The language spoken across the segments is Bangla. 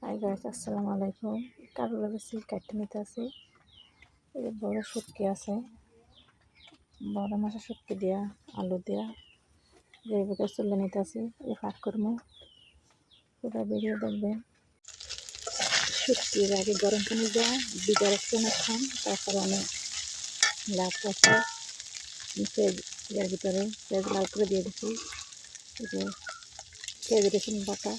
হাই গাইস, আসসালামু আলাইকুম। কারোর কাছে কাটতে নিতে আছে, এই বড় শুটকি আছে, বড় মাছের শুটকি দিয়া আলু দিয়া যেভাবে চলে নিতে আছে। এই ফাঁক করবো, পুরো ভিডিও দেখবেন। শুটকির আগে গরম পানি দেওয়া বিজার একটু খান, তারপরে আমি লাভ আছে পেঁয়াজের ভিতরে পেঁয়াজ লাল করে দিয়ে দিচ্ছি। এই যে পেঁয়াজ রসুন বাটা,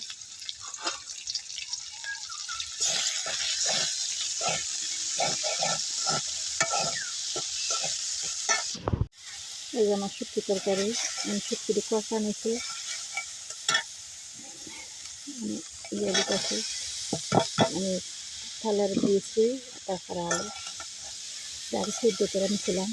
এই যে আমার শুটকি তরকারি। আমি শুটকিটি কষা নিচ্ছি, আমি দিয়ে দিতেছি। আমি কালার দিয়েছি, তারপরে আলু আর সিদ্ধ করে নিয়েছিলাম।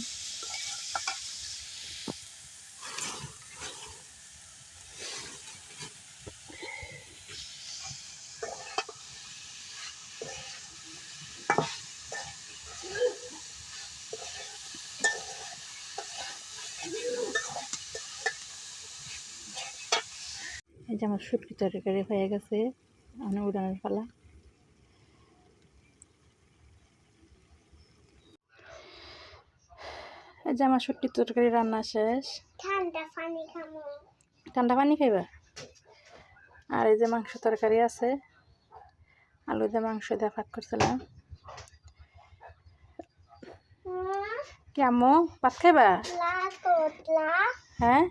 এই যে আমার শুটকি তরকারি হয়ে গেছে, আমি উড়ানোর পালা। এই যে আমার শুটকি তরকারি রান্না শেষ। ঠান্ডা পানি খাইবা? আর এই যে মাংস তরকারি আছে, আলু দিয়ে মাংস দিয়ে ভাগ করছিলাম। কি আম্মু ভাত খাইবা? হ্যাঁ।